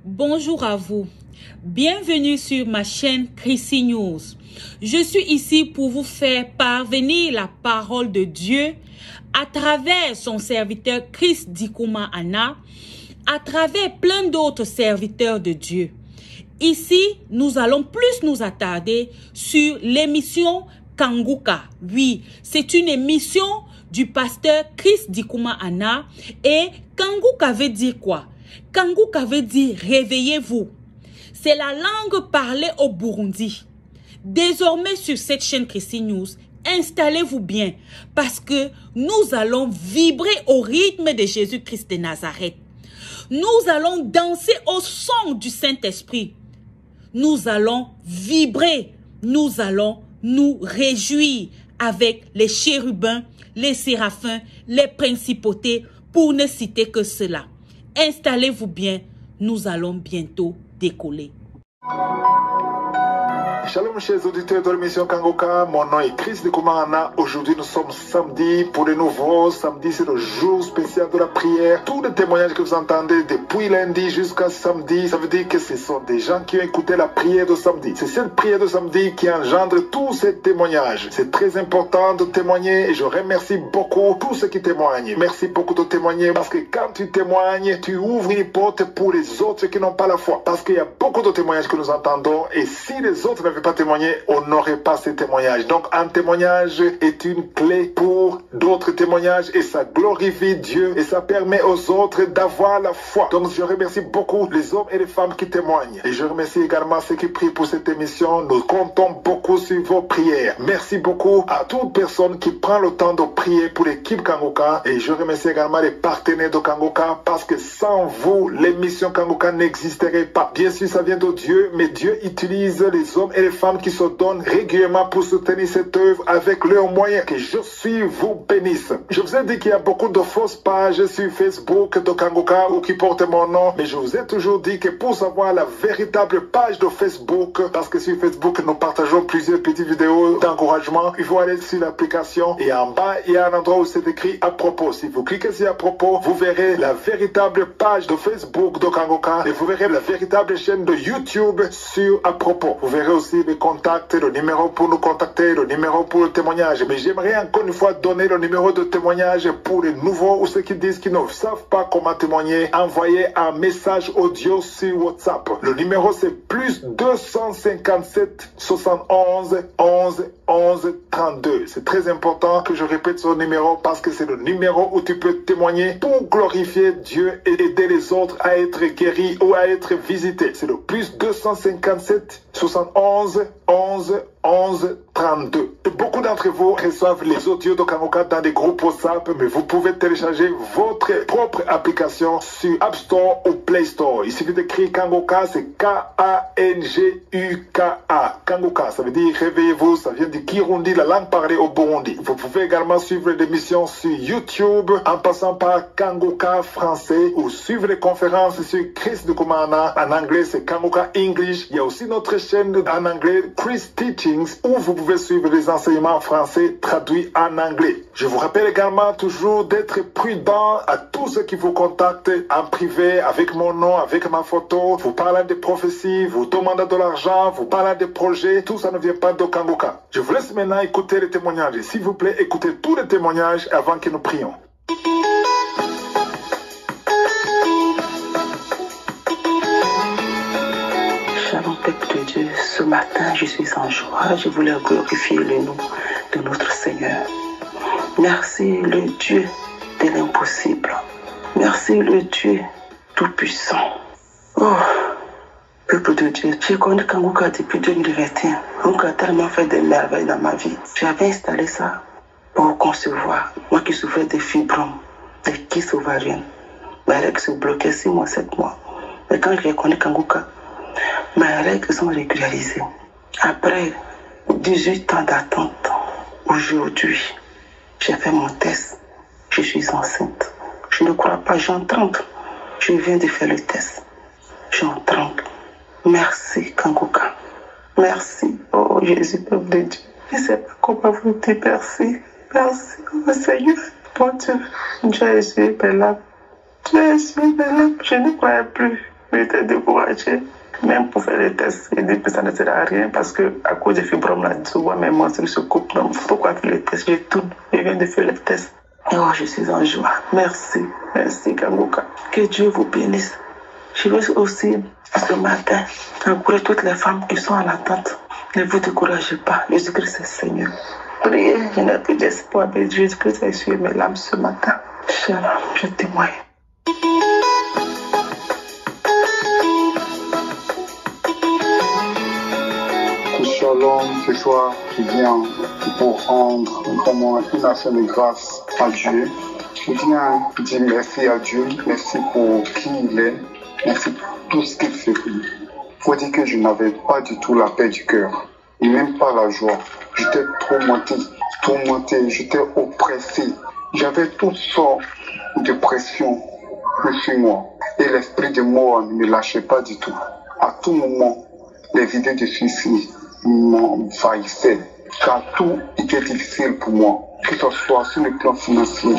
Bonjour à vous. Bienvenue sur ma chaîne Chrissy News. Je suis ici pour vous faire parvenir la parole de Dieu à travers son serviteur Chris Dikouma Anna, à travers plein d'autres serviteurs de Dieu. Ici, nous allons plus nous attarder sur l'émission Kanguka. Oui, c'est une émission du pasteur Chris Dikouma Anna. Et Kanguka veut dire quoi? Kanguka veut dire réveillez-vous. C'est la langue parlée au Burundi. Désormais sur cette chaîne Chrissy News, installez-vous bien parce que nous allons vibrer au rythme de Jésus-Christ de Nazareth. Nous allons danser au son du Saint-Esprit. Nous allons vibrer. Nous allons nous réjouir avec les chérubins, les séraphins, les principautés, pour ne citer que cela. Installez-vous bien, nous allons bientôt décoller. Shalom chers auditeurs de l'émission Kanguka, mon nom est Chris Dikouma Anna. Aujourd'hui nous sommes samedi pour le nouveau. Samedi c'est le jour spécial de la prière. Tous les témoignages que vous entendez depuis lundi jusqu'à samedi, ça veut dire que ce sont des gens qui ont écouté la prière de samedi. C'est cette prière de samedi qui engendre tous ces témoignages. C'est très important de témoigner et je remercie beaucoup tous ceux qui témoignent. Merci beaucoup de témoigner parce que quand tu témoignes, tu ouvres une porte pour les autres qui n'ont pas la foi. Parce qu'il y a beaucoup de témoignages que nous entendons et si les autres n'avaient pas témoigné, on n'aurait pas ces témoignages. Donc un témoignage est une clé pour d'autres témoignages et ça glorifie Dieu et ça permet aux autres d'avoir la foi. Donc je remercie beaucoup les hommes et les femmes qui témoignent. Et je remercie également ceux qui prient pour cette émission. Nous comptons beaucoup sur vos prières. Merci beaucoup à toute personne qui prend le temps de prier pour l'équipe Kanguka. Et je remercie également les partenaires de Kanguka parce que sans vous, l'émission Kanguka n'existerait pas. Bien sûr, ça vient de Dieu, mais Dieu utilise les hommes et les femmes qui se donnent régulièrement pour soutenir cette œuvre avec leurs moyens. Que je suis vous bénisse. Je vous ai dit qu'il y a beaucoup de fausses pages sur Facebook de Kanguka ou qui portent mon nom, mais je vous ai toujours dit que pour savoir la véritable page de Facebook, parce que sur Facebook nous partageons plusieurs petites vidéos d'encouragement, il faut aller sur l'application et en bas il y a un endroit où c'est écrit à propos. Si vous cliquez sur à propos, vous verrez la véritable page de Facebook de Kanguka et vous verrez la véritable chaîne de YouTube sur à propos. Vous verrez aussi les contacts, le numéro pour nous contacter, le numéro pour le témoignage. Mais j'aimerais encore une fois donner le numéro de témoignage pour les nouveaux ou ceux qui disent qu'ils ne savent pas comment témoigner. Envoyez un message audio sur WhatsApp. Le numéro c'est plus 257 71 11 11 32. C'est très important que je répète ce numéro parce que c'est le numéro où tu peux témoigner pour glorifier Dieu et aider les autres à être guéris ou à être visités. C'est le plus 257 71 11 11 32. Et beaucoup d'entre vous reçoivent les audios de Kanguka dans des groupes WhatsApp, mais vous pouvez télécharger votre propre application sur App Store ou Play Store. Il suffit d'écrire Kanguka, c'est K-A-N-G-U-K-A. Kanguka, ça veut dire réveillez-vous, ça vient du Kirundi, la langue parlée au Burundi. Vous pouvez également suivre l'émission sur YouTube en passant par Kanguka français ou suivre les conférences sur Chris Dikouma Anna. En anglais, c'est Kanguka English. Il y a aussi notre chaîne en anglais, Chris Teachings, où vous pouvez suivre les enseignements français traduits en anglais. Je vous rappelle également toujours d'être prudent à tous ceux qui vous contactent en privé avec mon nom, avec ma photo, vous parlant des prophéties, vous demandant de l'argent, vous parlant des projets, tout ça ne vient pas de Kanguka. Je vous laisse maintenant écouter les témoignages. S'il vous plaît, écoutez tous les témoignages avant que nous prions. Shalom peuple de Dieu, ce matin je suis en joie, je voulais glorifier le nom de notre Seigneur. Merci le Dieu de l'impossible. Merci le Dieu tout-puissant. Oh, peuple de Dieu, j'ai connu Kanguka depuis 2021. Kanguka a tellement fait des merveilles dans ma vie. J'avais installé ça pour concevoir. Moi qui souffrais de fibromes, des kystes ovariennes. Mes règles se bloquaient 6 mois, 7 mois. Mais quand j'ai connu Kanguka, mes règles sont régularisées. Après 18 ans d'attente, aujourd'hui, j'ai fait mon test. Je suis enceinte. Je ne crois pas, j'en tremble. Je viens de faire le test. J'en tremble. Merci, Kanguka. Merci. Oh Jésus, peuple de Dieu. Je ne sais pas comment vous dire merci. Merci, oh Seigneur. Mon Dieu, Dieu est si belle. Dieu est si belle. Je ne croyais plus. J'étais découragée. Même pour faire les tests, il dit que ça ne sert à rien parce que à cause des fibromes là, souvent mes menstrues se coupent. Donc pourquoi faire les tests? Je tourne, je viens de faire les tests. Oh, je suis en joie. Merci, merci Kangoka. Que Dieu vous bénisse. Je veux aussi ce matin encourager toutes les femmes qui sont en attente. Ne vous découragez pas. Jésus-Christ est Seigneur. Priez, je n'ai plus d'espoir, mais Jésus-Christ a essuyé mes larmes ce matin. Shalom, je témoigne. Shalom, ce soir, je viens pour rendre vraiment une action de grâce à Dieu. Je viens dire merci à Dieu, merci pour qui il est, merci pour tout ce qu'il fait pour nous. Il faut dire que je n'avais pas du tout la paix du cœur, et même pas la joie. J'étais tourmenté, j'étais oppressé. J'avais toutes sortes de pressions sur moi. Et l'esprit de mort ne me lâchait pas du tout. À tout moment, les idées de suicide m'envahissaient, car tout était difficile pour moi, que ce soit sur le plan financier,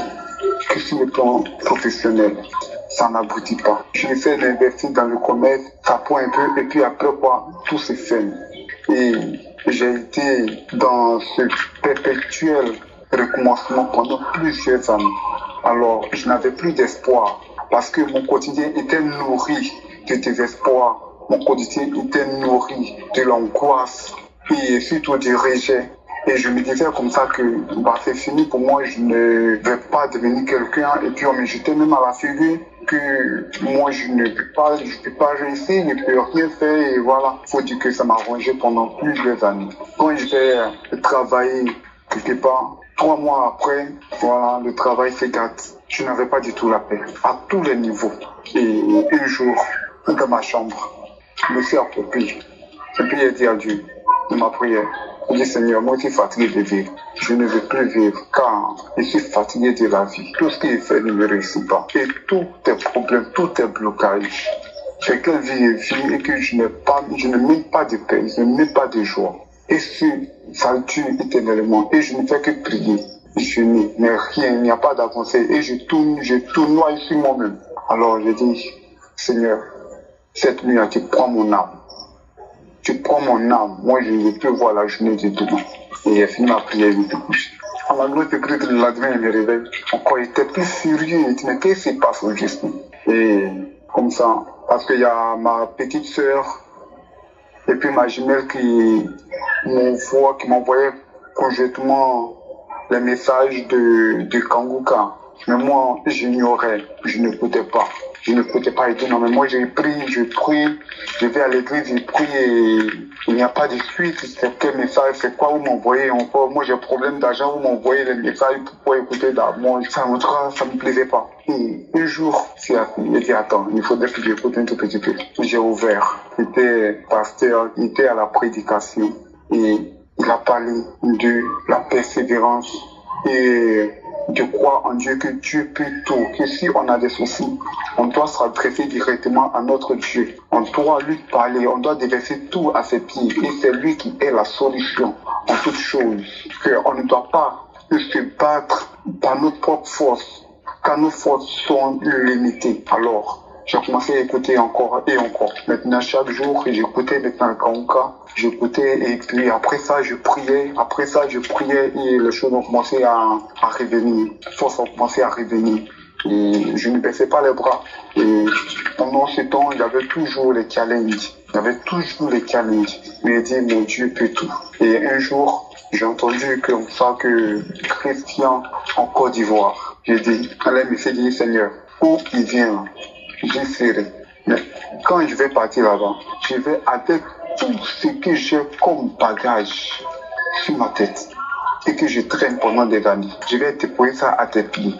que sur le plan professionnel. Ça n'aboutit pas. J'essaie d'investir dans le commerce, ça prend un peu, et puis après quoi, tout se ferme. Et j'ai été dans ce perpétuel recommencement pendant plusieurs années. Alors, je n'avais plus d'espoir, parce que mon quotidien était nourri de désespoir. Mon quotidien était nourri de l'angoisse et surtout du rejet. Et je me disais comme ça que c'est fini pour moi, je ne vais pas devenir quelqu'un. Et puis on me jetait même à la figure que moi je ne peux pas réussir, je ne peux rien faire. Et voilà, il faut dire que ça m'a rongé pendant plusieurs années. Quand je vais travailler quelque part, 3 mois après, voilà, le travail se gâte. Je n'avais pas du tout la paix, à tous les niveaux. Et un jour, dans ma chambre, je me suis approprié. Et puis j'ai dit à Dieu, dans ma prière, je dis Seigneur, moi je suis fatigué de vivre. Je ne veux plus vivre car je suis fatigué de la vie. Tout ce qui est fait ne me réussit pas. Et tous tes problèmes, tous tes blocages, c'est que vie et que je ne mets pas de paix, je ne mets pas de joie. Et ça dure éternellement. Et je ne fais que prier. Je n'ai rien, il n'y a pas d'avancée. Et je tournoie sur moi-même. Alors je dis, Seigneur, cette nuit, tu prends mon âme. Tu prends mon âme. Moi, je ne veux plus voir la journée de demain. Et il a fini ma prière, il était couché. À la gloire de Christ, le lendemain, il me réveille. Encore, il était plus furieux. Il dit, mais qu'est-ce qui se passe au juste? Et comme ça, parce qu'il y a ma petite sœur et puis ma jumelle qui m'envoyait conjointement les messages de Kangoka. Mais moi, j'ignorais, je ne n'écoutais pas. Je n'écoutais pas et dit non, mais moi je prie, je vais à l'église, je prie et il n'y a pas de suite. C'est quel message, c'est quoi vous m'envoyez encore? Moi j'ai un problème d'argent, vous m'envoyez les messages pour écouter d'abord. Ça ne me plaisait pas. Et un jour, il a dit attends, il faudrait que j'écoute un tout petit peu. J'ai ouvert, il était pasteur, il était à la prédication et il a parlé de la persévérance et de croire en Dieu, que Dieu peut tout, que si on a des soucis, on doit s'adresser directement à notre Dieu. On doit lui parler, on doit déverser tout à ses pieds. Et c'est lui qui est la solution en toutes choses. On ne doit pas se battre par notre propre force, car nos forces sont limitées. Alors, j'ai commencé à écouter encore et encore. Maintenant, chaque jour, j'écoutais maintenant Kangoka. J'écoutais et puis après ça, je priais. Et les choses ont commencé à revenir. Les forces ont commencé à revenir. Et je ne baissais pas les bras. Et pendant ce temps, il y avait toujours les challenges. Mais il dit, mon Dieu peut tout. Et un jour, j'ai entendu comme ça que Christian en Côte d'Ivoire. J'ai dit, allez, monsieur, dit, Seigneur, où il vient? J'y serai. Mais quand je vais partir là-bas, je vais avec tout ce que j'ai comme bagage sur ma tête et que je traîne pendant des années. Je vais déposer ça à tes pieds.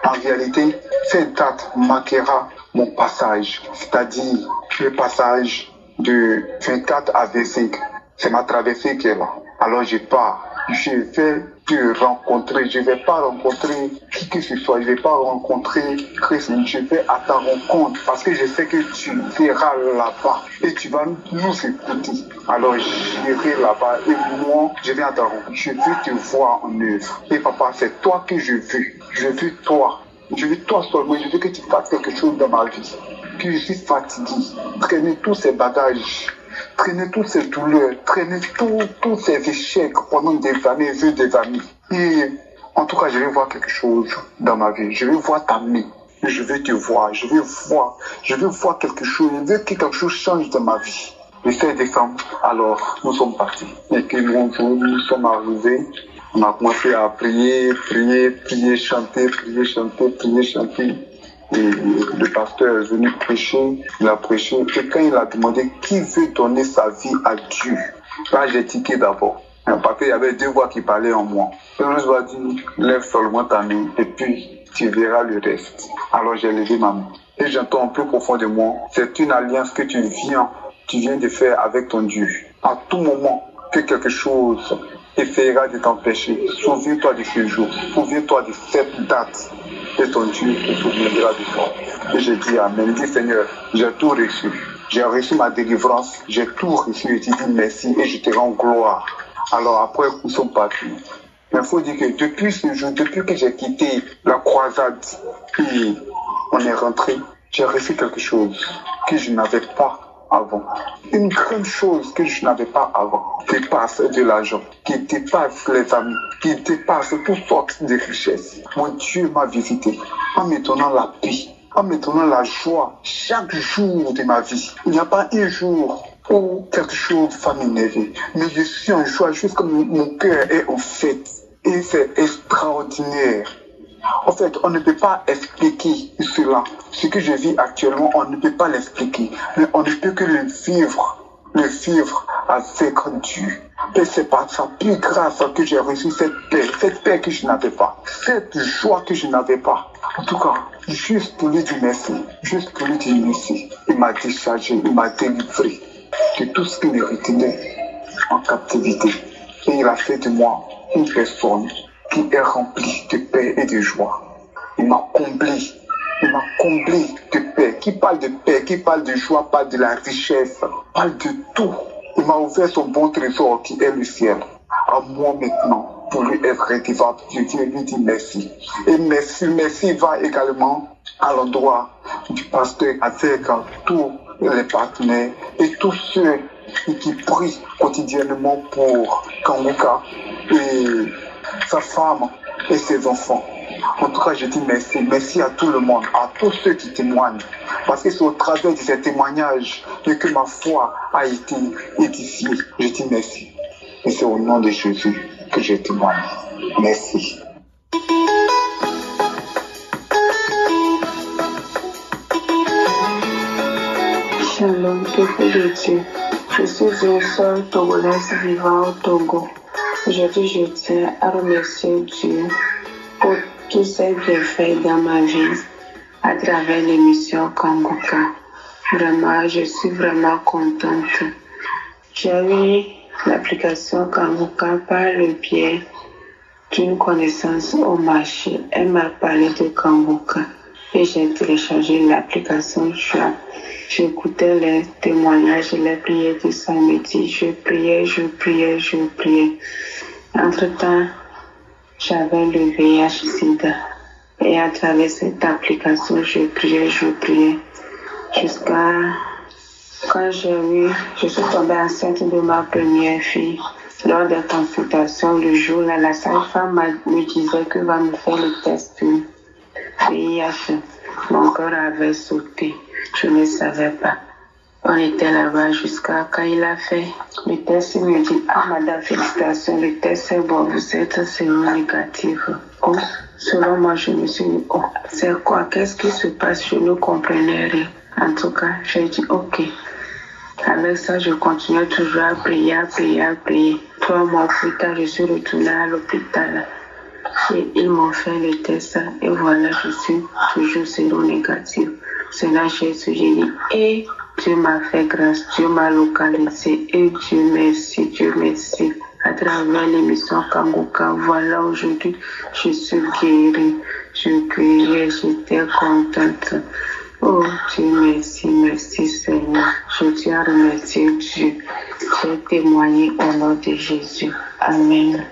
En réalité, cette date marquera mon passage, c'est-à-dire le passage de 24 à 25. C'est ma traversée qui est là. Alors je pars. Je vais te rencontrer. Je ne vais pas rencontrer qui que ce soit. Je ne vais pas rencontrer Christ. Je vais à ta rencontre parce que je sais que tu seras là-bas et tu vas nous écouter. Alors j'irai là-bas et moi, je vais à ta rencontre. Je veux te voir en œuvre. Et papa, c'est toi que je veux. Je veux toi. Je veux toi seulement. Je veux que tu fasses quelque chose dans ma vie. que je suis fatigué. Traîner tous ces bagages, traîner toutes ces douleurs, traîner tous ces échecs pendant des années et des années. Et en tout cas, je vais voir quelque chose dans ma vie. Je vais voir ta main. Je vais te voir. Je vais voir quelque chose. Je veux que quelque chose change dans ma vie. Le 16 décembre, alors, nous sommes partis. Et puis, nous sommes arrivés. On a commencé à prier, chanter. Et le pasteur est venu prêcher, il a prêché. Et quand il a demandé qui veut donner sa vie à Dieu, là j'ai tiqué d'abord. Parce qu'il y avait deux voix qui parlaient en moi. Et je lui ai dit, lève seulement ta main et puis tu verras le reste. Alors j'ai levé ma main. Et j'entends plus profond de moi, c'est une alliance que tu viens de faire avec ton Dieu. À tout moment que quelque chose essaiera de t'empêcher, souviens-toi de ce jour, souviens-toi de cette date. Et ton Dieu te souviendra de toi. Et j'ai dit Amen. Je dis Seigneur, j'ai tout reçu. J'ai reçu ma délivrance, j'ai tout reçu et tu dis merci et je te rends gloire. Alors après, nous sommes partis. Mais il faut dire que depuis ce jour, depuis que j'ai quitté la croisade et on est rentré, j'ai reçu quelque chose que je n'avais pas avant. Une grande chose que je n'avais pas avant, qui dépasse de l'argent, qui dépasse les amis, qui dépasse toutes sortes de richesses. Mon Dieu m'a visité en me donnant la paix, en me donnant la joie chaque jour de ma vie. Il n'y a pas un jour où quelque chose va m'énerver, mais je suis en joie jusqu'à mon cœur est en fête. Et c'est extraordinaire. En fait, on ne peut pas expliquer cela. Ce que je vis actuellement, on ne peut pas l'expliquer. Mais on ne peut que le vivre avec Dieu. Et c'est par sa plus grâce que j'ai reçu cette paix que je n'avais pas, cette joie que je n'avais pas. En tout cas, juste pour lui dire merci, il m'a déchargé, il m'a délivré de tout ce qui me retenait en captivité. Et il a fait de moi une personne qui est remplie de paix et de joie. Il m'a comblé de paix. Qui parle de paix, qui parle de joie, parle de la richesse, parle de tout. Il m'a ouvert son bon trésor qui est le ciel. À moi maintenant, pour lui être redevable, je viens lui dire merci. Et merci va également à l'endroit du pasteur avec tous les partenaires et tous ceux qui prient quotidiennement pour Kanguka et sa femme et ses enfants. En tout cas, je dis merci. Merci à tout le monde, à tous ceux qui témoignent. Parce que c'est au travers de ces témoignages que ma foi a été édifiée. Je dis merci. Et c'est au nom de Jésus que je témoigne. Merci. Shalom, peuple de Dieu. Je suis une sœur togolaise vivant au Togo. Aujourd'hui, je tiens à remercier Dieu pour tous ses bienfaits dans ma vie à travers l'émission Kanguka. Vraiment, je suis vraiment contente. J'ai eu l'application Kanguka par le biais d'une connaissance au marché. Elle m'a parlé de Kanguka et j'ai téléchargé l'application. J'écoutais les témoignages, les prières du samedi. Je priais. Entre-temps, j'avais le VIH-Sida. Et à travers cette application, je priais. Jusqu'à quand je suis tombée enceinte de ma première fille. Lors des consultations, le jour-là, la sage-femme me disait que va me faire le test du VIH. Mon corps avait sauté. Je ne savais pas. On était là-bas jusqu'à quand il a fait le test. Il me dit, ah madame, félicitations, le test est bon, vous êtes séronégatif. Oh, selon moi, je me suis dit, oh, c'est quoi? Qu'est-ce qui se passe? Je ne comprenais rien. En tout cas, j'ai dit, ok. Avec ça, je continuais toujours à prier. 3 mois plus tard, je suis retournée à l'hôpital. Et ils m'ont fait le test. Et voilà, je suis toujours séronégative. C'est là j'ai dit, et Dieu m'a fait grâce, Dieu m'a localisé, et Dieu merci. À travers l'émission Kanguka, voilà, aujourd'hui, je suis guérie, je criais, j'étais contente. Oh Dieu, merci Seigneur. Je tiens à remercier Dieu. J'ai témoigné au nom de Jésus. Amen.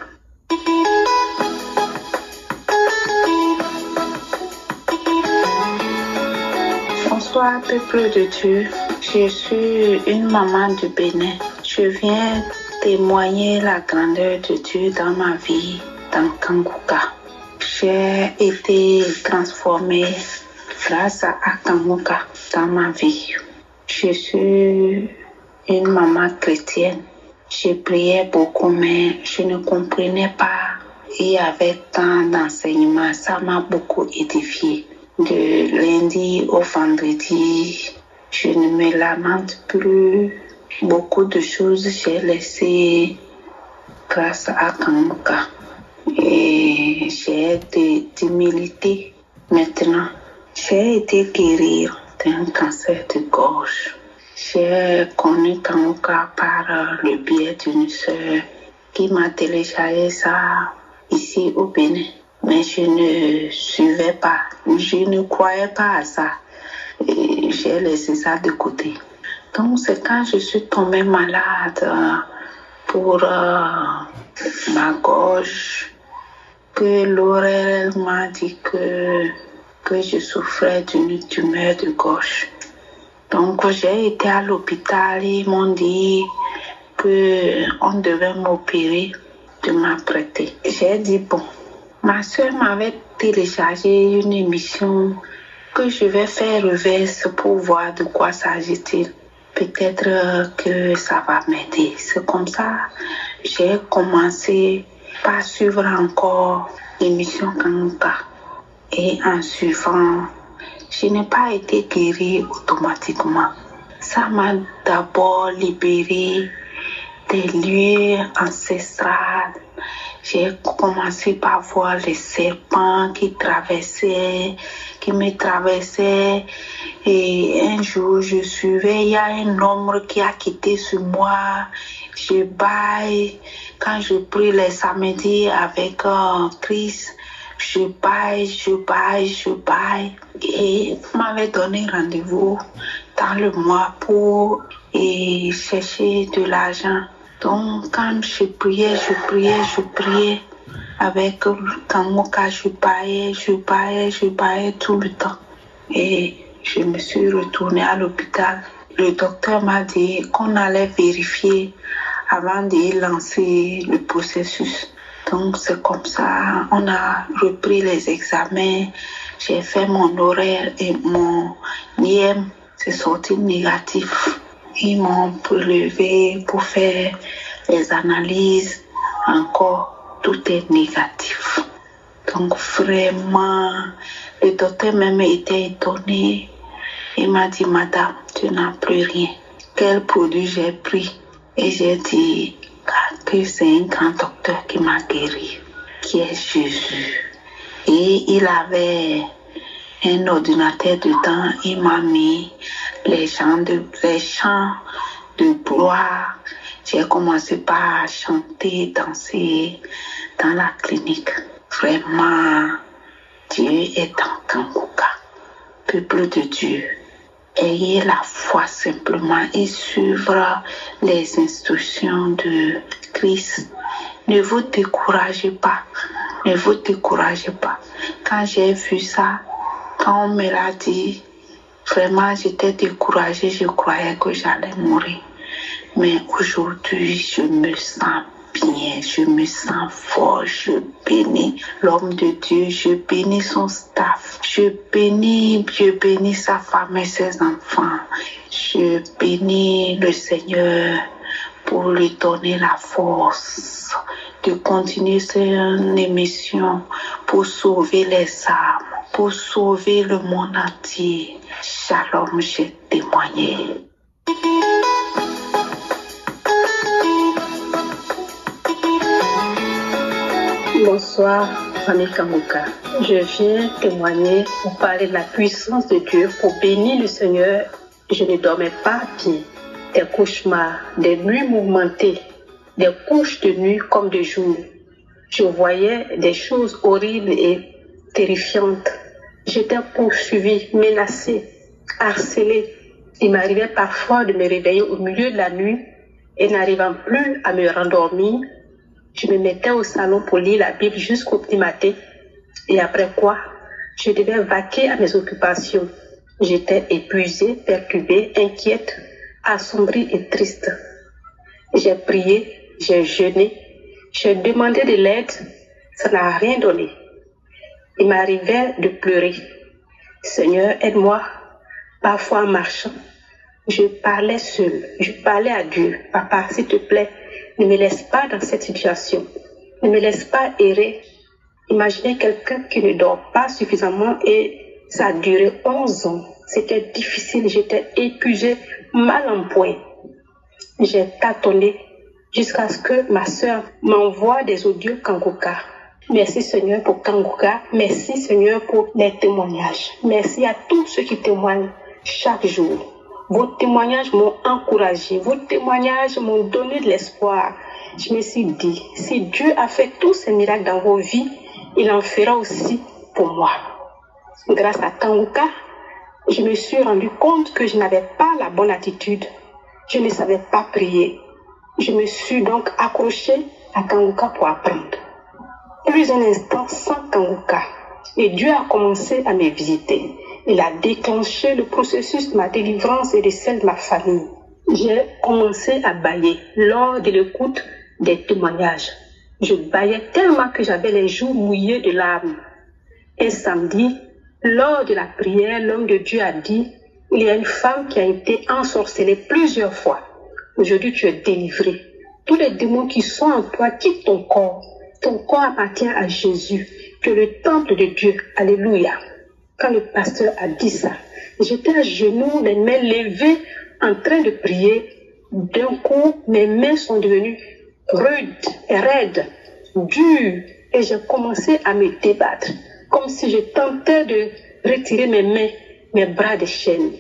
Bonsoir, peuple de Dieu. Je suis une maman du Bénin. Je viens témoigner la grandeur de Dieu dans ma vie, dans Kangouka. J'ai été transformée grâce à Kangouka dans ma vie. Je suis une maman chrétienne. Je priais beaucoup, mais je ne comprenais pas. Il y avait tant d'enseignements. Ça m'a beaucoup édifié. De lundi au vendredi, je ne me lamente plus. Beaucoup de choses j'ai laissées grâce à Kangouka. Et j'ai d'humilité. Maintenant, j'ai été guérie d'un cancer de gorge. J'ai connu Kangouka par le biais d'une sœur qui m'a téléchargé ça ici au Bénin. Mais je ne suivais pas, je ne croyais pas à ça. Et j'ai laissé ça de côté. Donc c'est quand je suis tombée malade pour ma gorge que l'oreille m'a dit que je souffrais d'une tumeur de gorge. Donc j'ai été à l'hôpital, ils m'ont dit qu'on devait m'opérer, de m'apprêter. J'ai dit bon. Ma soeur m'avait téléchargé une émission que je vais faire reverse pour voir de quoi s'agit-il. Peut-être que ça va m'aider. C'est comme ça que j'ai commencé par suivre encore l'émission Kangouka. Et en suivant, je n'ai pas été guérie automatiquement. Ça m'a d'abord libérée des lieux ancestrales. J'ai commencé par voir les serpents qui me traversaient. Et un jour, je suivais, il y a un homme qui a quitté sur moi. Je baille. Quand je prie les samedis avec Christ, je baille. Et il m'avait donné rendez-vous dans le mois pour chercher de l'argent. Donc, quand je priais, avec Kangouka, je baillais tout le temps. Et je me suis retournée à l'hôpital. Le docteur m'a dit qu'on allait vérifier avant de lancer le processus. Donc, c'est comme ça, on a repris les examens. J'ai fait mon horaire et mon IM, c'est sorti négatif. Ils m'ont prélevé pour faire les analyses. Encore, tout est négatif. Donc vraiment, le docteur même était étonné. Il m'a dit, madame, tu n'as plus rien. Quel produit j'ai pris? Et j'ai dit que c'est un grand docteur qui m'a guéri, qui est Jésus. Et il avait un ordinateur dedans, il m'a mis les chants de gloire. J'ai commencé par chanter, danser dans la clinique. Vraiment, Dieu est dans Kangouka. Peuple de Dieu, ayez la foi simplement et suivre les instructions de Christ. Ne vous découragez pas. Ne vous découragez pas. Quand j'ai vu ça, quand on me l'a dit, vraiment j'étais découragée. Je croyais que j'allais mourir. Mais aujourd'hui, je me sens bien, je me sens fort, je bénis l'homme de Dieu, je bénis son staff, je bénis sa femme et ses enfants. Je bénis le Seigneur pour lui donner la force de continuer cette émission pour sauver les âmes, pour sauver le monde entier. Shalom, j'ai témoigné. Bonsoir, famille Kangouka. Je viens témoigner pour parler de la puissance de Dieu, pour bénir le Seigneur. Je ne dormais pas bien. Des cauchemars, des nuits mouvementées, des couches de nuit comme de jour. Je voyais des choses horribles et terrifiantes. J'étais poursuivie, menacée, harcelée. Il m'arrivait parfois de me réveiller au milieu de la nuit et n'arrivant plus à me rendormir, je me mettais au salon pour lire la Bible jusqu'au petit matin. Et après quoi, je devais vaquer à mes occupations. J'étais épuisée, perturbée, inquiète, assombrie et triste. J'ai prié, j'ai jeûné, j'ai demandé de l'aide, ça n'a rien donné. Il m'arrivait de pleurer. Seigneur, aide-moi. Parfois en marchant, je parlais seule, je parlais à Dieu. Papa, s'il te plaît, ne me laisse pas dans cette situation. Ne me laisse pas errer. Imaginez quelqu'un qui ne dort pas suffisamment et ça a duré 11 ans. C'était difficile, j'étais épuisée, mal en point. J'ai tâtonné jusqu'à ce que ma sœur m'envoie des audios Kangoka. Merci Seigneur pour Kangoka. Merci Seigneur pour les témoignages. Merci à tous ceux qui témoignent chaque jour. Vos témoignages m'ont encouragé. Vos témoignages m'ont donné de l'espoir. Je me suis dit, si Dieu a fait tous ces miracles dans vos vies, il en fera aussi pour moi. Grâce à Kangoka, je me suis rendu compte que je n'avais pas la bonne attitude. Je ne savais pas prier. Je me suis donc accrochée à Kangoka pour apprendre. Plus un instant sans Kangoka. Et Dieu a commencé à me visiter. Il a déclenché le processus de ma délivrance et de celle de ma famille. J'ai commencé à bâiller lors de l'écoute des témoignages. Je bâillais tellement que j'avais les joues mouillées de larmes. Un samedi, lors de la prière, l'homme de Dieu a dit, il y a une femme qui a été ensorcelée plusieurs fois. Aujourd'hui, tu es délivré. Tous les démons qui sont en toi quittent ton corps. Ton corps appartient à Jésus. Tu es le temple de Dieu. Alléluia. Quand le pasteur a dit ça, j'étais à genoux, les mains levées, en train de prier. D'un coup, mes mains sont devenues rudes et raides, dures, et j'ai commencé à me débattre, comme si je tentais de retirer mes mains, mes bras des chaînes.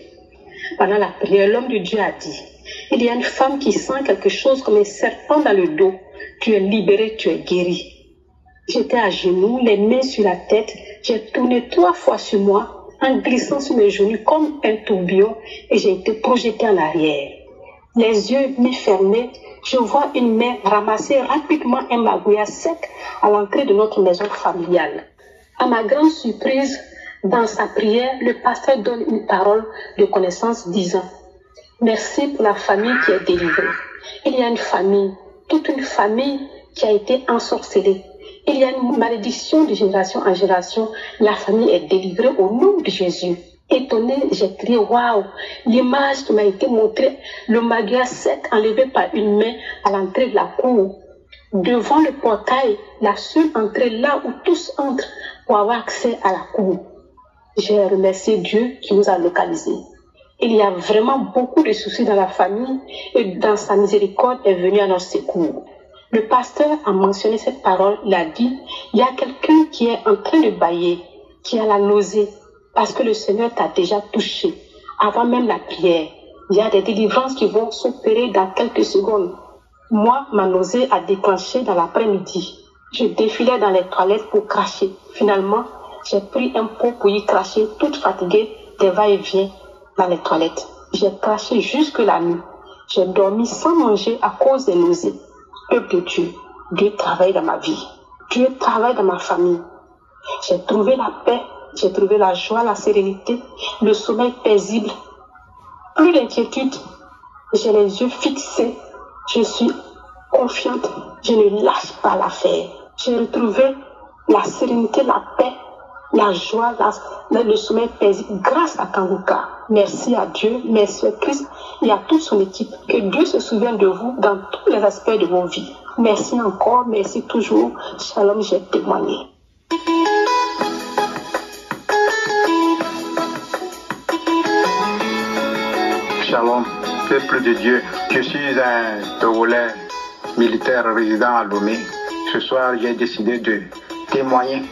Pendant la prière, l'homme de Dieu a dit, il y a une femme qui sent quelque chose comme un serpent dans le dos. Tu es libéré, tu es guéri. J'étais à genoux, les mains sur la tête. J'ai tourné 3 fois sur moi, en glissant sur mes genoux comme un tourbillon, et j'ai été projetée en arrière. Les yeux mi-fermés, je vois une main ramasser rapidement un magouilla sec à l'entrée de notre maison familiale. À ma grande surprise, dans sa prière, le pasteur donne une parole de connaissance disant « Merci pour la famille qui est délivrée. Il y a une famille, toute une famille qui a été ensorcelée. Il y a une malédiction de génération en génération. La famille est délivrée au nom de Jésus. » Étonnée, j'ai crié « Waouh !» L'image qui m'a été montrée, le magouilla sec enlevé par une main à l'entrée de la cour. Devant le portail, la seule entrée là où tous entrent pour avoir accès à la cour. J'ai remercié Dieu qui nous a localisés. Il y a vraiment beaucoup de soucis dans la famille et dans sa miséricorde est venu à notre secours. Le pasteur a mentionné cette parole, il a dit, il y a quelqu'un qui est en train de bâiller, qui a la nausée, parce que le Seigneur t'a déjà touché, avant même la prière. Il y a des délivrances qui vont s'opérer dans quelques secondes. Moi, ma nausée a déclenché dans l'après-midi. Je défilais dans les toilettes pour cracher. Finalement, j'ai pris un pot pour y cracher, toute fatiguée des va-et-vient dans les toilettes. J'ai craché jusque la nuit. J'ai dormi sans manger à cause des nausées. Peuple de Dieu, Dieu travaille dans ma vie. Dieu travaille dans ma famille. J'ai trouvé la paix, j'ai trouvé la joie, la sérénité, le sommeil paisible. Plus d'inquiétude, j'ai les yeux fixés. Je suis confiante, je ne lâche pas l'affaire. J'ai retrouvé la sérénité, la paix, la joie, le sommeil paisible grâce à Kangoka. Merci à Dieu, merci à Christ et à toute son équipe. Que Dieu se souvienne de vous dans tous les aspects de vos vies. Merci encore, merci toujours. Shalom, j'ai témoigné. Shalom, peuple de Dieu. Je suis un Togolais militaire résident à Lomé. Ce soir, j'ai décidé de témoigner.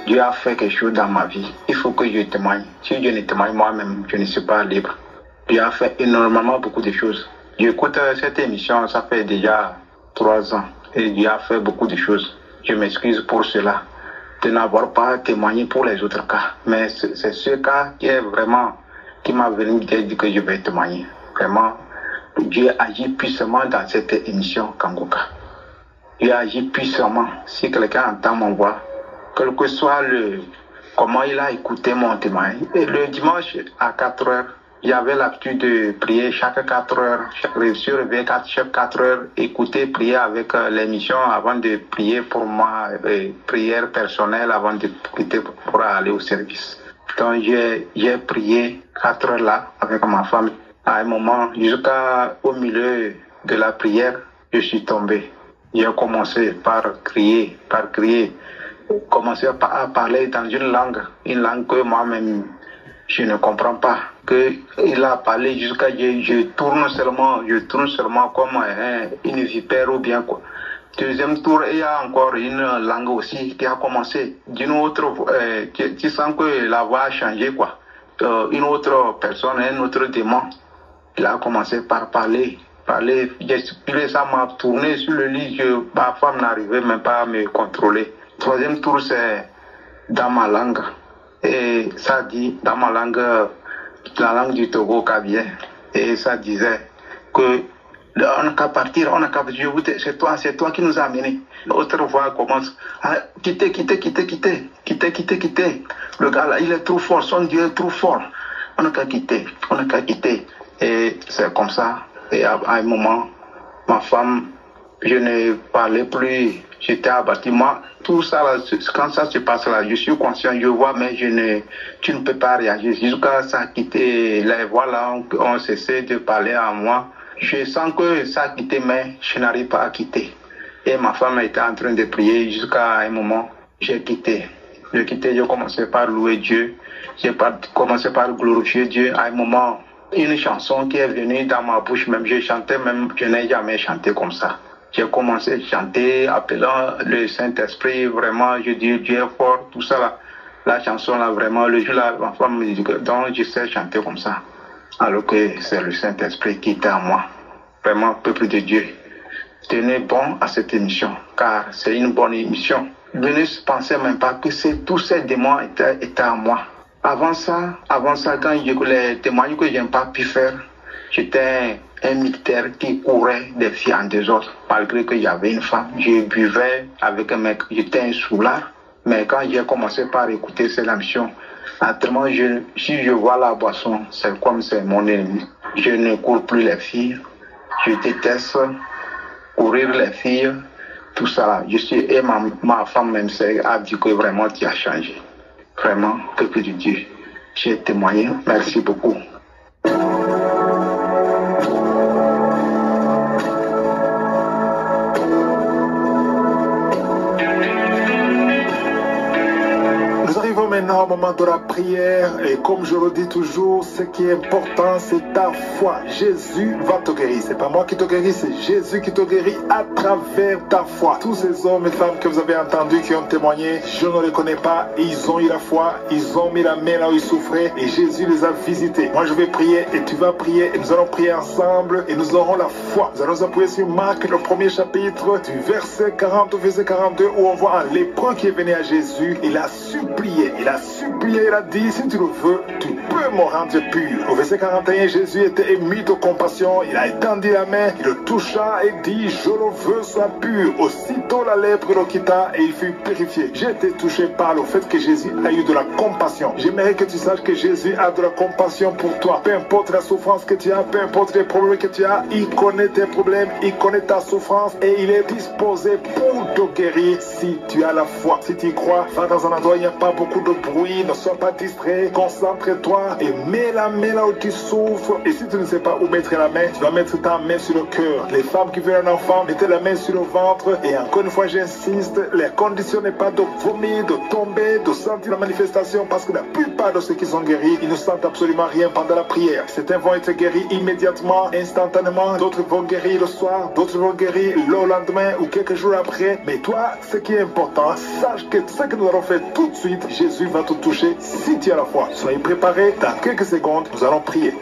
Dieu a fait quelque chose dans ma vie. Il faut que je témoigne. Si Dieu ne témoigne moi-même, je ne suis pas libre. Dieu a fait énormément beaucoup de choses. J'écoute cette émission, ça fait déjà 3 ans. Et Dieu a fait beaucoup de choses. Je m'excuse pour cela, de n'avoir pas témoigné pour les autres cas. Mais c'est ce cas qui m'a venu dire que je vais témoigner. Vraiment, Dieu agit puissamment dans cette émission Kangoka. Dieu agit puissamment. Si quelqu'un entend mon voix, quel que soit comment il a écouté mon témoignage. Et le dimanche à 4 heures, j'avais l'habitude de prier chaque 4 heures. Je suis réveillé chaque 4 heures, écouter, prier avec l'émission avant de prier pour moi, prière personnelle avant de quitter pour aller au service. Donc j'ai prié 4 heures là avec ma femme. À un moment, jusqu'au milieu de la prière, je suis tombé. J'ai commencé par crier, commencer à parler dans une langue que moi-même je ne comprends pas. Que il a parlé jusqu'à je tourne seulement comme une vipère ou bien quoi. Deuxième tour, il y a encore une langue aussi qui a commencé d'une autre. Tu sens que la voix a changé quoi. Une autre personne, un autre démon. Il a commencé par parler. Gesticuler, ça m'a tourné sur le lit. Ma femme n'arrivait même pas à me contrôler. Troisième tour, c'est dans ma langue. Et ça dit, dans ma langue, la langue du Togo Kabien. Et ça disait que on n'a qu'à partir, c'est toi qui nous as amenés. L'autre voix commence à quitter. Le gars là, il est trop fort, son Dieu est trop fort. On n'a qu'à quitter. Et c'est comme ça. Et à un moment, ma femme, je ne parlais plus, j'étais abattu. Moi, tout ça, là, quand ça se passe là, je suis conscient, je vois, mais tu ne peux pas réagir. Jusqu'à ça a quitté, les voix là ont cessé de parler à moi. Je sens que ça a quitté, mais je n'arrive pas à quitter. Et ma femme était en train de prier jusqu'à un moment, j'ai quitté. J'ai commencé par louer Dieu, j'ai commencé par glorifier Dieu. À un moment, une chanson qui est venue dans ma bouche, même je chantais, même je n'ai jamais chanté comme ça. J'ai commencé à chanter, appelant le Saint-Esprit, vraiment, je dis Dieu est fort, tout ça là. La chanson là, vraiment, le jour là, ma femme me dit que donc je sais chanter comme ça. Alors que c'est le Saint-Esprit qui était en moi. Vraiment, peuple de Dieu, tenez bon à cette émission, car c'est une bonne émission. Je ne pensais même pas que tous ces démons étaient en moi. Avant ça, quand les témoignages que je n'ai pas pu faire, j'étais un militaire qui courait des filles en désordre. Malgré que j'avais une femme, je buvais avec un mec, j'étais un soulard. Mais quand j'ai commencé par écouter cette émission, actuellement, si je vois la boisson, c'est comme c'est mon ennemi. Je ne cours plus les filles, je déteste courir les filles, tout ça. Et ma femme même a dit que vraiment tu as changé. Vraiment, peuple de Dieu, j'ai témoigné. Merci beaucoup. Nous arrivons maintenant au moment de la prière et comme je le dis toujours, ce qui est important, c'est ta foi. Jésus va te guérir. C'est pas moi qui te guéris, c'est Jésus qui te guérit à travers ta foi. Tous ces hommes et femmes que vous avez entendus qui ont témoigné, je ne les connais pas, ils ont eu la foi, ils ont mis la main là où ils souffraient et Jésus les a visités. Moi je vais prier et tu vas prier et nous allons prier ensemble et nous aurons la foi. Nous allons nous appuyer sur Marc, le premier chapitre, du verset 40 au verset 42 où on voit un lépreux qui est venu à Jésus. Il a supplié, il a dit, si tu le veux, tu peux me rendre pur. Au verset 41, Jésus était ému de compassion, il a étendu la main, il le toucha et dit, je le veux, sois pur. Aussitôt la lèpre le quitta et il fut purifié. J'ai été touché par le fait que Jésus a eu de la compassion. J'aimerais que tu saches que Jésus a de la compassion pour toi. Peu importe la souffrance que tu as, peu importe les problèmes que tu as, il connaît tes problèmes, il connaît ta souffrance et il est disposé pour te guérir si tu as la foi. Si tu y crois, va dans un endroit où il n'y a pas beaucoup de bruit, ne sois pas distrait, concentre-toi et mets la main là où tu souffres. Et si tu ne sais pas où mettre la main, tu vas mettre ta main sur le cœur. Les femmes qui veulent un enfant, mettez la main sur le ventre. Et encore une fois, j'insiste, les conditions n'est pas de vomir, de tomber, de sentir la manifestation, parce que la plupart de ceux qui sont guéris, ils ne sentent absolument rien pendant la prière. Certains vont être guéris immédiatement, instantanément, d'autres vont guérir le soir, d'autres vont guérir le lendemain ou quelques jours après. Mais toi, ce qui est important, sache que ce que nous allons faire tout de suite, Jésus va te toucher si tu as la foi. Soyez préparés, dans quelques secondes, nous allons prier.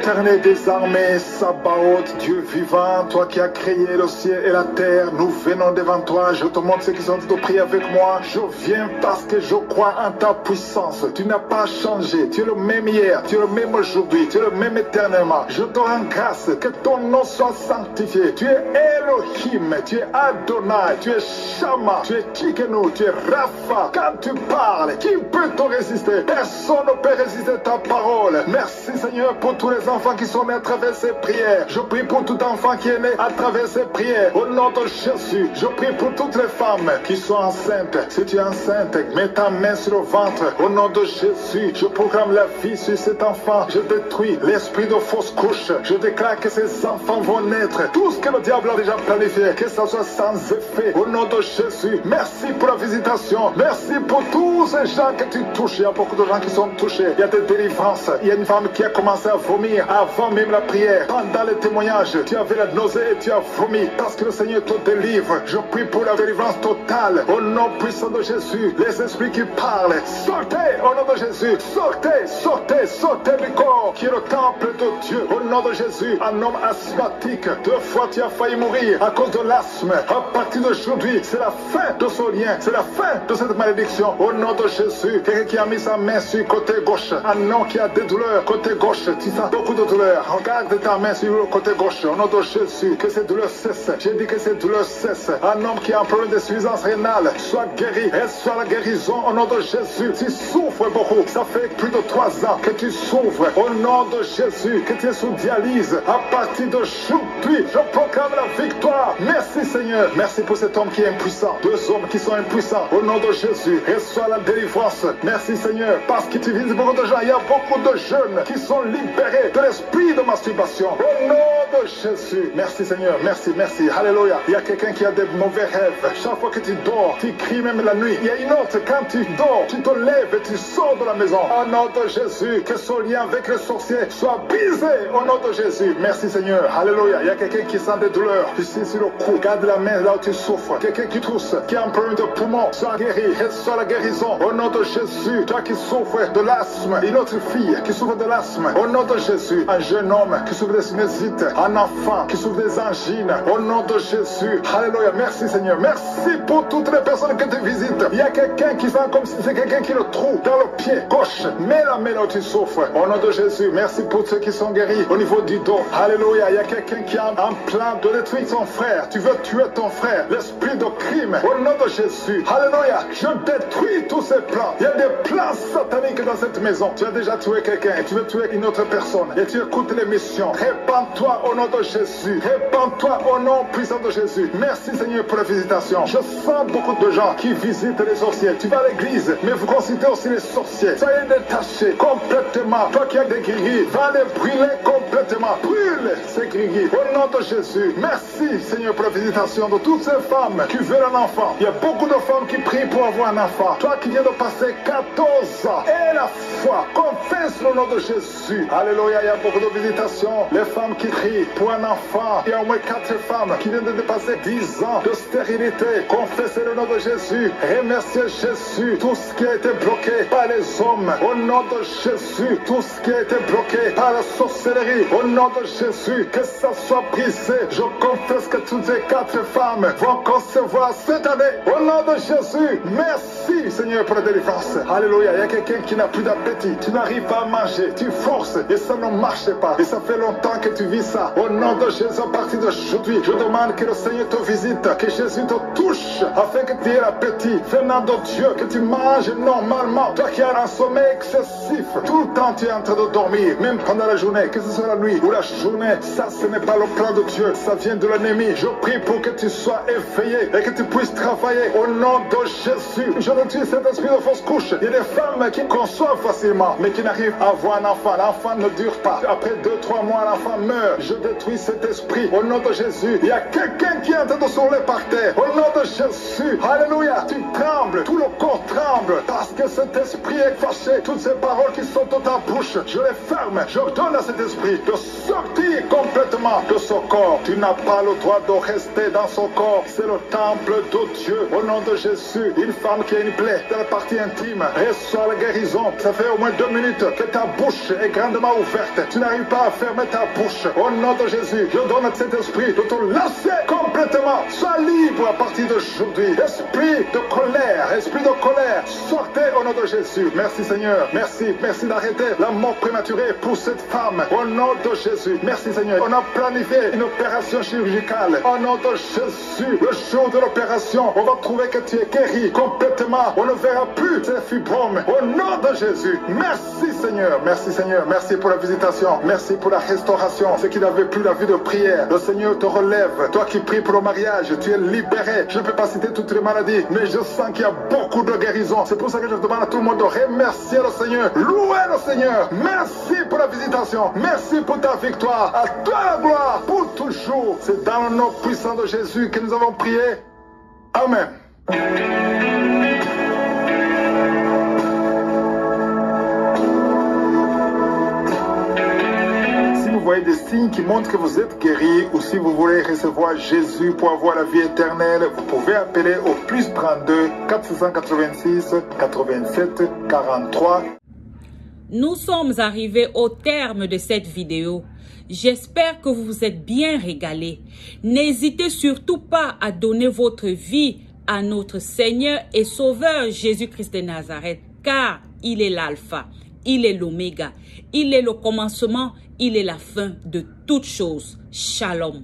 Éternel des armées, Sabaoth, Dieu vivant, toi qui as créé le ciel et la terre, nous venons devant toi. Je te montre ceux qui sont de prier avec moi. Je viens parce que je crois en ta puissance. Tu n'as pas changé. Tu es le même hier, tu es le même aujourd'hui, tu es le même éternellement. Je te rends grâce, que ton nom soit sanctifié. Tu es Elohim, tu es Adonai, tu es Shama, tu es Tikenu, tu es Rapha. Quand tu parles, qui peut te résister? Personne ne peut résister à ta parole. Merci Seigneur pour tous les enfants qui sont nés à travers ces prières. Je prie pour tout enfant qui est né à travers ces prières. Au nom de Jésus, je prie pour toutes les femmes qui sont enceintes. Si tu es enceinte, mets ta main sur le ventre. Au nom de Jésus, je proclame la vie sur cet enfant. Je détruis l'esprit de fausse couche. Je déclare que ces enfants vont naître. Tout ce que le diable a déjà planifié, que ça soit sans effet. Au nom de Jésus, merci pour la visitation. Merci pour tous ces gens que tu touches. Il y a beaucoup de gens qui sont touchés. Il y a des délivrances. Il y a une femme qui a commencé à vomir avant même la prière. Pendant les témoignages, tu avais la nausée et tu as vomi. Parce que le Seigneur te délivre. Je prie pour la délivrance totale. Au nom puissant de Jésus, les esprits qui parlent, sortez au nom de Jésus. Sortez, sortez, sortez du corps qui est le temple de Dieu. Au nom de Jésus, un homme asthmatique. 2 fois tu as failli mourir à cause de l'asthme. À partir d'aujourd'hui, c'est la fin de ce lien. C'est la fin de cette malédiction. Au nom de Jésus, quelqu'un qui a mis sa main sur le côté gauche. Un homme qui a des douleurs côté gauche. Tu sens beaucoup de douleurs. Regarde ta main sur le côté gauche. Au nom de Jésus, que ces douleurs cessent. J'ai dit que ces douleurs cessent. Un homme qui a un problème d'insuffisance rénale, soit guéri. Reçois la guérison au nom de Jésus. Tu souffres beaucoup. Ça fait plus de 3 ans que tu souffres. Au nom de Jésus, que tu es sous dialyse. À partir d'aujourd'hui, je proclame la victoire. Merci Seigneur. Merci pour cet homme qui est impuissant. 2 hommes qui sont impuissants. Au nom de Jésus, reçois la délivrance. Merci Seigneur. Parce que tu visites beaucoup de gens. Il y a beaucoup de jeunes qui sont libérés de l'esprit de masturbation. Au nom de Jésus. Merci Seigneur. Merci, merci. Alléluia. Il y a quelqu'un qui a des mauvais rêves. Chaque fois que tu dors, tu cries même la nuit. Il y a une autre, quand tu dors, tu te lèves et tu sors de la maison. Au nom de Jésus, que ce lien avec le sorcier soit brisé. Au nom de Jésus. Merci Seigneur. Alléluia. Il y a quelqu'un qui sent des douleurs. Ici sur le cou. Garde la main là où tu souffres. Quelqu'un qui tousse, qui a un problème de poumon, soit guéri. Reçois la guérison. Au nom de Jésus. Toi qui souffres de l'asthme. Une autre fille qui souffre de l'asthme. Au nom de Jésus. Un jeune homme qui souffre des sinusites. Un enfant qui souffre des angines. Au nom de Jésus. Alléluia. Merci Seigneur. Merci pour toutes les personnes que tu visites. Il y a quelqu'un qui sent comme si c'est quelqu'un qui le trouve dans le pied gauche. Mets la main là où tu souffres. Au nom de Jésus. Merci pour ceux qui sont guéris au niveau du dos. Alléluia. Il y a quelqu'un qui a un plan de détruire son frère. Tu veux tuer ton frère. L'esprit de crime. Au nom de Jésus. Alléluia. Je détruis tous ces plans. Il y a des plans sataniques dans cette maison. Tu as déjà tué quelqu'un et tu veux tuer une autre personne. Et tu écoutes l'émission. Répands-toi au nom de Jésus. Répands-toi au nom puissant de Jésus. Merci Seigneur pour la visitation. Je sens beaucoup de gens qui visitent les sorciers. Tu vas à l'église, mais vous consultez aussi les sorciers. Soyez détachés complètement. Toi qui as des gris, va les brûler complètement. Brûle ces gris. Au nom de Jésus. Merci Seigneur pour la visitation de toutes ces femmes qui veulent un enfant. Il y a beaucoup de femmes qui prient pour avoir un enfant. Toi qui viens de passer 14 ans et la foi, confesse le nom de Jésus. Alléluia. Il y a beaucoup de visitations. Les femmes qui crient pour un enfant. Il y a au moins 4 femmes qui viennent de dépasser 10 ans de stérilité. Confessez le nom de Jésus. Remerciez Jésus. Tout ce qui a été bloqué par les hommes. Au nom de Jésus. Tout ce qui a été bloqué par la sorcellerie. Au nom de Jésus. Que ça soit brisé. Je confesse que toutes ces 4 femmes vont concevoir cette année. Au nom de Jésus. Merci Seigneur pour la délivrance. Alléluia. Il y a quelqu'un qui n'a plus d'appétit. Tu n'arrives pas à manger. Tu forces et ça ne marche pas. Et ça fait longtemps que tu vis ça. Au nom de Jésus, à partir d'aujourd'hui, je demande que le Seigneur te visite, que Jésus te touche, afin que tu aies l'appétit. Venant de Dieu, que tu manges normalement. Toi qui as un sommeil excessif, tout le temps tu es en train de dormir, même pendant la journée, que ce soit la nuit ou la journée, ça ce n'est pas le plan de Dieu, ça vient de l'ennemi. Je prie pour que tu sois éveillé et que tu puisses travailler au nom de Jésus. Je retire cet esprit de fausse couche. Il y a des femmes qui conçoivent facilement, mais qui n'arrivent à avoir un enfant. L'enfant ne dure pas. Après 2-3 mois, l'enfant meurt. Je je détruis cet esprit. Au nom de Jésus, il y a quelqu'un qui est en train de se rouler par terre. Au nom de Jésus, alléluia, tu trembles, tout le corps tremble, parce que cet esprit est fâché. Toutes ces paroles qui sont dans ta bouche, je les ferme. Je donne à cet esprit de sortir complètement de son corps. Tu n'as pas le droit de rester dans son corps. C'est le temple de Dieu. Au nom de Jésus, une femme qui a une plaie dans la partie intime, reçoit la guérison. Ça fait au moins 2 minutes que ta bouche est grandement ouverte. Tu n'arrives pas à fermer ta bouche. Au nom de Jésus, je donne à cet esprit de te lasser complètement. Sois libre à partir d'aujourd'hui. Esprit de colère, sortez au nom de Jésus. Merci Seigneur, merci d'arrêter la mort prématurée pour cette femme. Au nom de Jésus, merci Seigneur. On a planifié une opération chirurgicale. Au nom de Jésus, le jour de l'opération, on va trouver que tu es guéri complètement. On ne verra plus ces fibromes. Au nom de Jésus, merci Seigneur, merci pour la visitation, merci pour la restauration. Ceux qui n'avaient plus la vie de prière, le Seigneur te relève. Toi qui pries pour le mariage, tu es libéré. Je ne peux pas citer toutes les maladies, mais je sens qu'il y a beaucoup de guérisons. C'est pour ça que je demande à tout le monde de remercier le Seigneur. Louez le Seigneur. Merci pour la visitation. Merci pour ta victoire. À toi la gloire pour toujours. C'est dans le nom puissant de Jésus que nous avons prié. Amen. Si vous voyez des signes qui montrent que vous êtes guéri, ou si vous voulez recevoir Jésus pour avoir la vie éternelle, vous pouvez appeler au plus 32 486 87 43. Nous sommes arrivés au terme de cette vidéo. J'espère que vous vous êtes bien régalés. N'hésitez surtout pas à donner votre vie à notre Seigneur et Sauveur Jésus-Christ de Nazareth, car il est l'alpha, il est l'oméga, il est le commencement, il est la fin de toutes choses. Shalom.